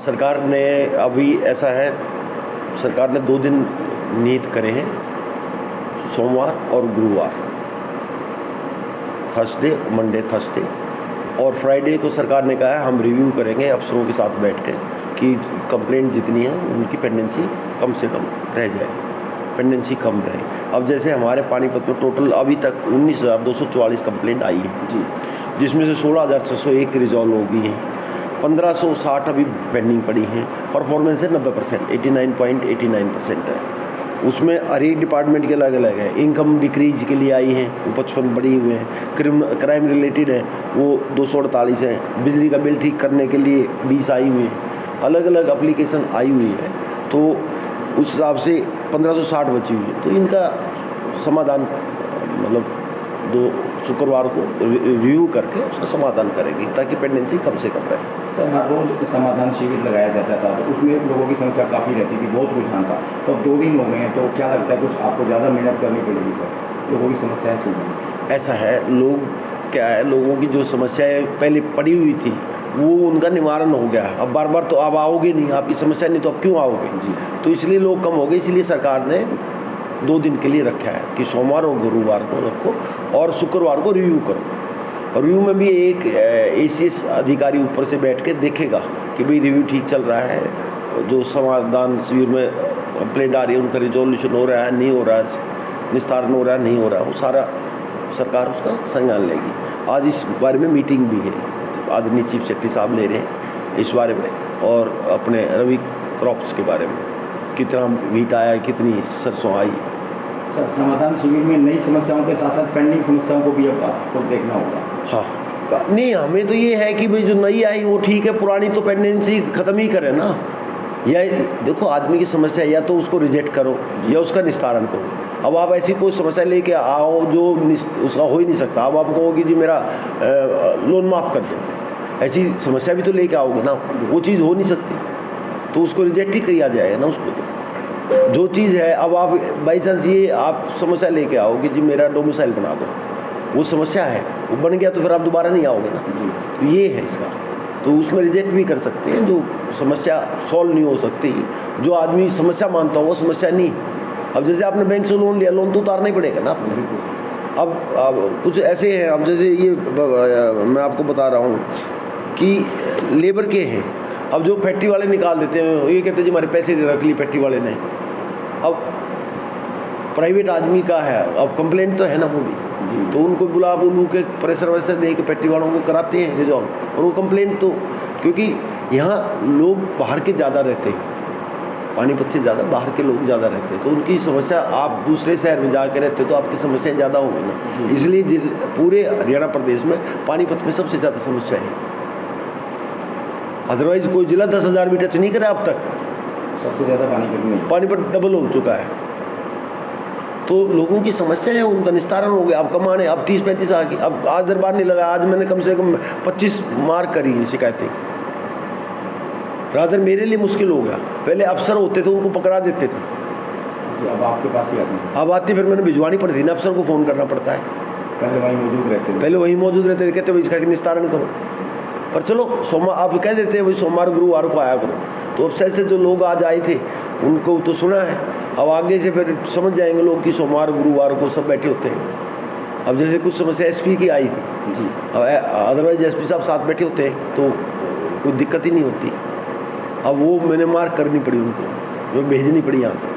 सरकार ने अभी ऐसा है, सरकार ने 2 दिन नियत करे हैं, सोमवार और गुरुवार, थर्सडे, मंडे थर्सडे, और फ्राइडे को सरकार ने कहा है हम रिव्यू करेंगे अफसरों के साथ बैठ के कि कंप्लेंट जितनी है उनकी पेंडेंसी कम से कम रह जाए, पेंडेंसी कम रहे। अब जैसे हमारे पानीपत में टोटल अभी तक 19,244 कंप्लेंट आई है जी, जिसमें से 16,601 रिजॉल्व हो गई हैं, 1,560 अभी पेंडिंग पड़ी हैं। परफॉर्मेंस है 90%, 89.89% है। उसमें हर एक डिपार्टमेंट के अलग अलग है। इनकम डिक्रीज के लिए आई हैं, वो 55 बढ़ी हुए हैं। क्राइम रिलेटेड है वो 248 है। बिजली का बिल ठीक करने के लिए 20 आई हुई हैं। अलग अलग एप्लीकेशन आई हुई है, तो उस हिसाब से 1,560 बची हुई है। तो इनका समाधान मतलब शुक्रवार को रिव्यू करके उसका समाधान करेंगे ताकि पेंडेंसी कम से कम रहे। सर, हर रोज समाधान शिविर लगाया जाता था, तो उसमें लोगों की संख्या काफ़ी रहती थी, बहुत रुझान था। तो अब 2 दिन हो गए हैं, तो क्या लगता है कुछ आपको ज़्यादा मेहनत करनी पड़ेगी सर, लोगों की समस्याएं सुनने? ऐसा है, लोग क्या है, लोगों की जो समस्याएं पहले पड़ी हुई थी वो उनका निवारण हो गया। अब बार बार तो आप आओगे नहीं, आपकी समस्या नहीं तो अब क्यों आओगे जी। तो इसलिए लोग कम हो गए, इसलिए सरकार ने 2 दिन के लिए रखा है कि सोमवार और गुरुवार को रखो और शुक्रवार को रिव्यू करो। और रिव्यू में भी एक ACS अधिकारी ऊपर से बैठ के देखेगा कि भाई रिव्यू ठीक चल रहा है, जो समाधान शिविर में कंप्लेंट आ रही है उनका रिजोल्यूशन हो रहा है, नहीं हो रहा है, निस्तारण हो रहा है, नहीं हो रहा है, वो सारा सरकार उसका संज्ञान लेगी। आज इस बारे में मीटिंग भी है, आदरणीय चीफ सेक्रेटरी साहब ले रहे हैं इस बारे में, और अपने रबी क्रॉप्स के बारे में कितना वीट आया, कितनी सरसों आई। सर, समाधान शिविर में नई समस्याओं के साथ साथ पेंडिंग समस्याओं को भी अब आपको देखना होगा। हाँ, नहीं, हमें तो ये है कि भाई जो नई आई वो ठीक है, पुरानी तो पेंडेंसी ख़त्म ही करें ना। या देखो, आदमी की समस्या या तो उसको रिजेक्ट करो या उसका निस्तारण करो। अब आप ऐसी कोई समस्या लेके आओ जो उसका हो ही नहीं सकता, अब आप कहोगे जी मेरा लोन माफ़ कर दो, ऐसी समस्या भी तो लेके आओगे ना, वो चीज़ हो नहीं सकती, तो उसको रिजेक्ट ही किया जाएगा ना उसको। तो जो चीज़ है, अब आप बाई चांस ये आप समस्या लेके आओ कि जी मेरा डोमिसाइल बना दो, वो समस्या है, वो बन गया तो फिर आप दोबारा नहीं आओगे ना। तो ये है इसका, तो उसमें रिजेक्ट भी कर सकते हैं जो समस्या सॉल्व नहीं हो सकती, जो आदमी समस्या मानता हो वो समस्या नहीं। अब जैसे आपने बैंक से लोन लिया, लोन तो उतारना ही पड़ेगा ना आपने। अब कुछ ऐसे हैं, अब जैसे ये मैं आपको बता रहा हूँ कि लेबर के हैं, अब जो फैक्ट्री वाले निकाल देते हैं, ये कहते हैं जी हमारे पैसे रख लिए फैक्ट्री वाले ने। अब प्राइवेट आदमी का है, अब कंप्लेंट तो है ना वो भी, तो उनको बुला बुलू के प्रेशर वैसे दे के फैक्ट्री वालों को कराते हैं रिजॉल्व, और वो कंप्लेंट तो, क्योंकि यहाँ लोग बाहर के ज़्यादा रहते हैं, पानीपत से ज़्यादा बाहर के लोग ज़्यादा रहते हैं, तो उनकी समस्या, आप दूसरे शहर में जाके रहते हो तो आपकी समस्याएं ज़्यादा होंगी ना। इसलिए पूरे हरियाणा प्रदेश में पानीपत में सबसे ज़्यादा समस्या है। अदरवाइज कोई जिला 10,000 भी टच नहीं करा अब तक। सबसे ज़्यादा पानीपत डबल हो चुका है। तो लोगों की समस्या है, उनका निस्तारण हो गया। अब कमाने, अब 30-35 आ गई, अब आज दरबार नहीं लगा, आज मैंने कम से कम 25 मार्क करी है शिकायतें। रादर मेरे लिए मुश्किल हो गया, पहले अफसर होते थे उनको पकड़ा देते थे, अब आपके पास ही आते हैं। अब आते फिर मैंने भिजवानी पड़ती ना, अफसर को फ़ोन करना पड़ता है। पहले वहीं मौजूद रहते थे, पहले वहीं मौजूद रहते थे, कहते भाई इसका निस्तारण करो। पर चलो सोमवार आप कह देते हैं भाई सोमवार गुरुवार को आया करो, तो अब से जो लोग आज आए थे उनको तो सुना है, अब आगे से फिर समझ जाएंगे लोग कि सोमवार गुरुवार को सब बैठे होते हैं। अब जैसे कुछ समस्या SP की आई थी जी, अब अदरवाइज SP साहब साथ बैठे होते हैं तो कोई दिक्कत ही नहीं होती। अब वो मैंने मार्क करनी पड़ी उनको, जो भेजनी पड़ी यहाँ से।